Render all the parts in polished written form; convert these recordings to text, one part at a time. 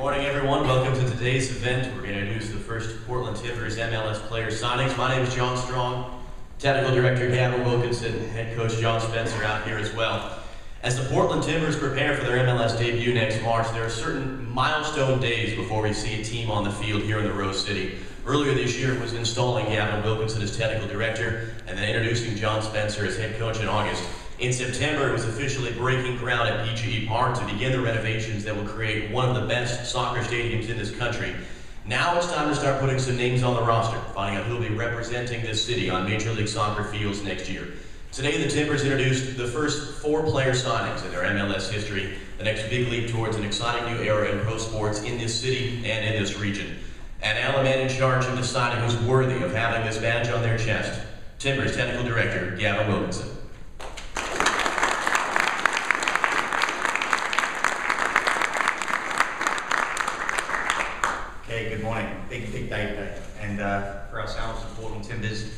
morning, everyone. Welcome to today's event. We're going to introduce the first Portland Timbers MLS player signings. My name is John Strong, Technical Director Gavin Wilkinson, Head Coach John Spencer out here as well. As the Portland Timbers prepare for their MLS debut next March, there are certain milestone days before we see a team on the field here in the Rose City. Earlier this year was installing Gavin Wilkinson as Technical Director and then introducing John Spencer as Head Coach in August. In September, it was officially breaking ground at pt.1 to begin the renovations that will create one of the best soccer stadiums in this country. Now it's time to start putting some names on the roster, finding out who will be representing this city on Major League Soccer fields next year. Today, the Timbers introduced the first 4 player signings in their MLS history, the next big leap towards an exciting new era in pro sports in this city and in this region. And now the man in charge of deciding who's worthy of having this badge on their chest, Timbers Technical Director Gavin Wilkinson. Okay, good morning. Big day today. And for ourselves, the Portland Timbers,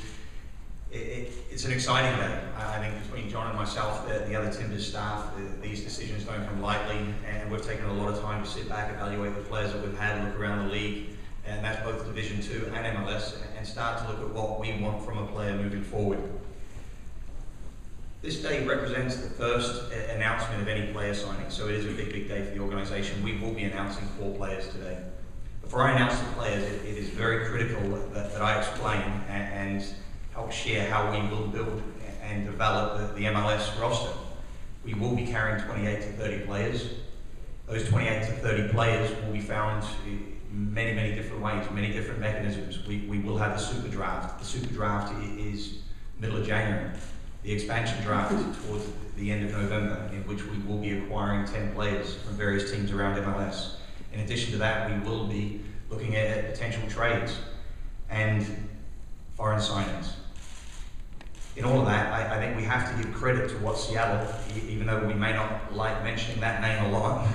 it's an exciting day. I think between John and myself, the other Timbers staff, these decisions don't come lightly, and we've taken a lot of time to sit back, evaluate the players that we've had, look around the league, and that's both Division 2 and MLS, and start to look at what we want from a player moving forward. This day represents the first announcement of any player signing, so it is a big day for the organisation. We will be announcing 4 players today. Before I announce the players, it is very critical that I explain and help share how we will build and develop the MLS roster. We will be carrying 28 to 30 players. Those 28 to 30 players will be found in many different ways, many different mechanisms. We will have the Super Draft. The Super Draft is middle of January. The expansion draft is towards the end of November, in which we will be acquiring 10 players from various teams around MLS. In addition to that, we will be looking at potential trades and foreign signings. In all of that, I think we have to give credit to what Seattle, even though we may not like mentioning that name a lot,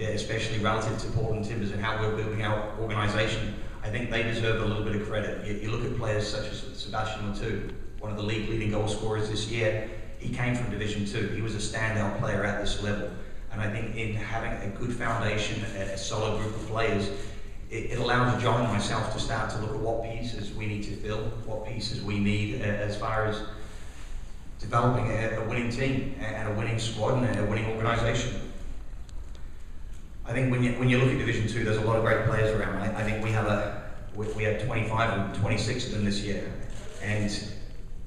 especially relative to Portland Timbers and how we're building our organisation, I think they deserve a little bit of credit. You look at players such as Sebastian Letou, one of the league leading goal scorers this year. He came from Division 2. He was a standout player at this level. And I think in having a good foundation, a solid group of players, it allows John and myself to start to look at what pieces we need to fill, what pieces we need as far as developing a winning team and a winning squad and a winning organisation. I think when you look at Division 2, there's a lot of great players around. I think we have 25 and 26 of them this year, and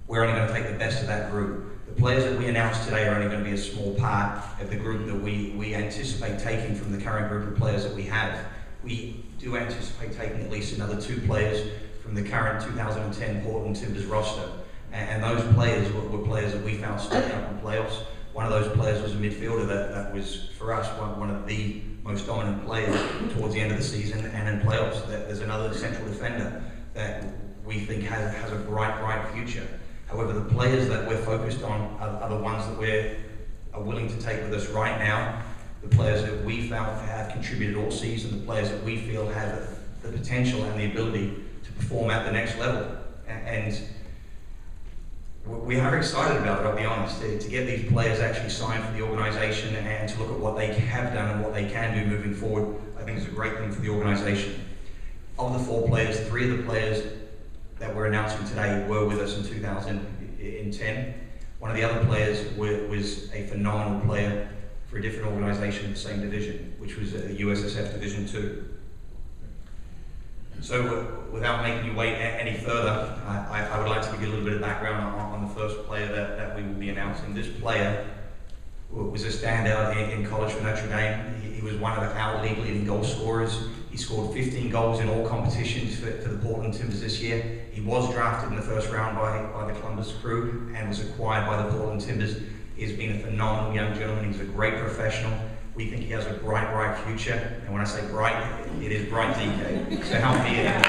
we're only going to take the best of that group. The players that we announced today are only going to be a small part of the group that we anticipate taking from the current group of players that we have. We do anticipate taking at least another 2 players from the current 2010 Portland Timbers roster. And those players were players that we found stuck out in playoffs. One of those players was a midfielder that was, for us, one of the most dominant players towards the end of the season and in playoffs. There's another central defender that we think has a bright future. However, the players that we're focused on are the ones that we are willing to take with us right now, the players that we found have contributed all season, the players that we feel have the potential and the ability to perform at the next level. And we are excited about it, I'll be honest, to get these players actually signed for the organisation and to look at what they have done and what they can do moving forward. I think it's a great thing for the organisation. Of the 4 players, 3 of the players that we're announcing today were with us in 2010. One of the other players was a phenomenal player for a different organisation in the same division, which was USSF Division 2. So without making you wait any further, I would like to give you a little bit of background on the first player that we will be announcing. This player was a standout in college for Notre Dame. He was one of our league leading goal scorers. He scored 15 goals in all competitions for the Portland Timbers this year. He was drafted in the first round by the Columbus Crew and was acquired by the Portland Timbers. He's been a phenomenal young gentleman. He's a great professional. We think he has a bright future. And when I say bright, it is bright DK. So help me in.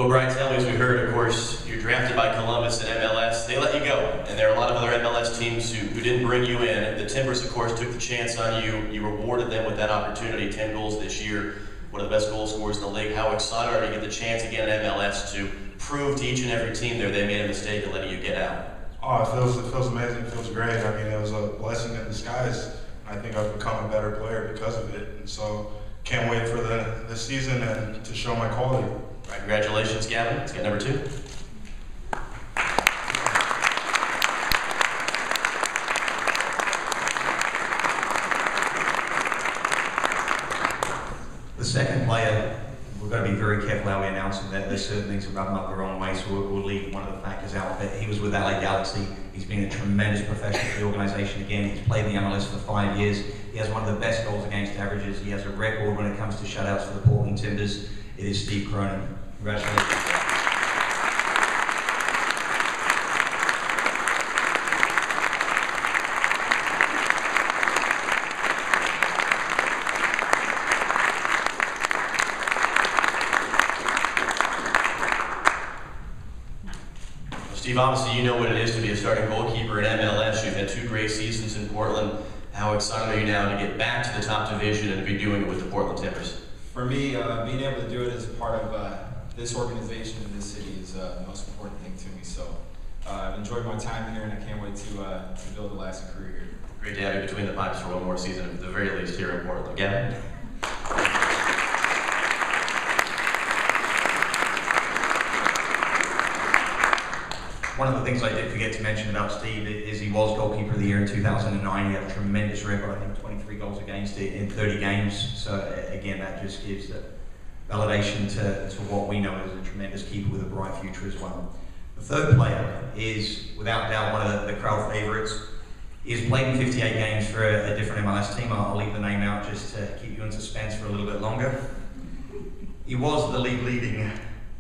Well, Brian, tell me, as we heard, of course, you're drafted by Columbus and MLS. They let you go, and there are a lot of other MLS MLS teams who didn't bring you in. The Timbers, of course, took the chance on you. You rewarded them with that opportunity, 10 goals this year, one of the best goal scorers in the league. How excited are you to get the chance again at MLS to prove to each and every team there they made a mistake in letting you get out? Oh, it feels amazing. It feels great. I mean, it was a blessing in disguise. I think I've become a better player because of it. And so, can't wait for the season and to show my quality. All right, congratulations, Gavin. Let's get number 2. The second player, we've got to be very careful how we announce him. There's certain things that rub him up the wrong way, so we'll leave one of the factors out. But he was with LA Galaxy. He's been a tremendous professional for the organization. Again, he's played in the MLS for 5 years. He has one of the best goals against averages. He has a record when it comes to shutouts for the Portland Timbers. It is Steve Cronin. Congratulations. Steve, obviously you know what it is to be a starting goalkeeper in MLS. You've had 2 great seasons in Portland. How excited are you now to get back to the top division and be doing it with the Portland Timbers? For me, being able to do it as part of this organization in this city is the most important thing to me. So I've enjoyed my time here, and I can't wait to build a lasting career here. Great to have you between the pipes for one more season, at the very least here in Portland. Gavin? One of the things I did forget to mention about Steve is he was goalkeeper of the year in 2009. He had a tremendous record, I think 23 goals against it in 30 games. So again, that just gives the validation to what we know as a tremendous keeper with a bright future as well. The third player is, without doubt, one of the crowd favourites. He's played in 58 games for a different MLS team. I'll leave the name out just to keep you in suspense for a little bit longer. He was the league leading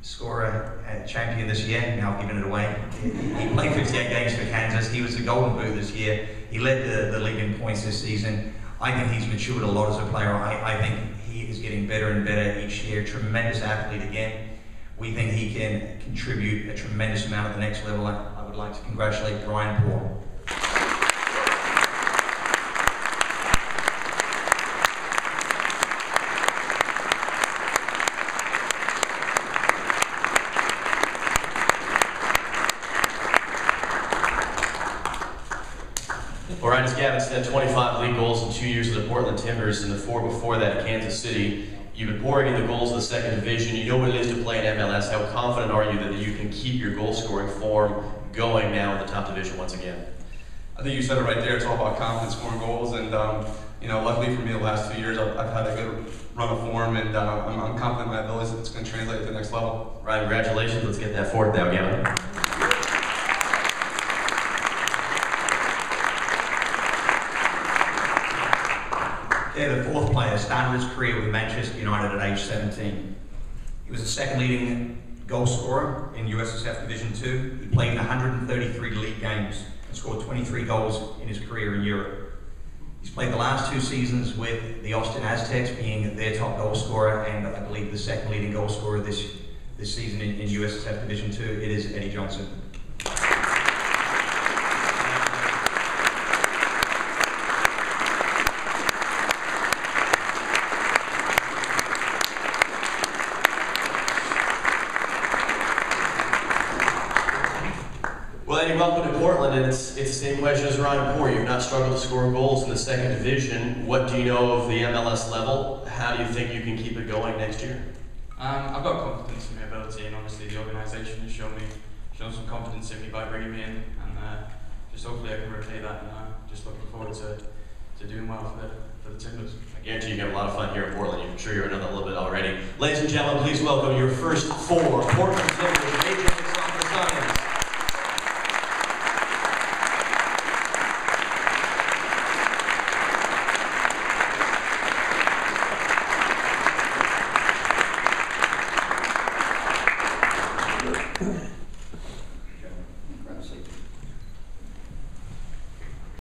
scorer champion this year, now giving it away. He played 58 games for Kansas. He was the Golden Boot this year. He led the league in points this season. I think he's matured a lot as a player. I think he is getting better and better each year. Tremendous athlete again. We think he can contribute a tremendous amount at the next level. I would like to congratulate Brian Paul. All right, as Gavin said, 25 league goals in 2 years with the Portland Timbers and the 4 before that at Kansas City. You've been pouring in the goals of the second division. You know what it is to play in MLS. How confident are you that you can keep your goal scoring form going now in the top division once again? I think you said it right there. It's all about confidence, scoring goals, and you know, luckily for me, the last 2 years, I've had a good run of form, and I'm confident in my abilities that it's going to translate to the next level. Ryan, congratulations. Let's get that 4th now, Gavin. Yeah, the 4th player started his career with Manchester United at age 17. He was the 2nd leading goal scorer in USSF Division 2. He played in 133 league games and scored 23 goals in his career in Europe. He's played the last 2 seasons with the Austin Aztecs, being their top goal scorer, and I believe the 2nd leading goal scorer this season in USSF Division 2. It is Eddie Johnson. Well, Eddie, welcome to Portland, and it's the same question as Ryan Poor. You've not struggled to score goals in the second division. What do you know of the MLS level? How do you think you can keep it going next year? I've got confidence in my ability, and obviously the organisation has shown some confidence in me by bringing me in, and just hopefully I can repay that, and just looking forward to doing well for the Timbers. I guarantee you have a lot of fun here in Portland. I'm sure you're another little bit already. Ladies and gentlemen, please welcome your first 4 Portland Timbers.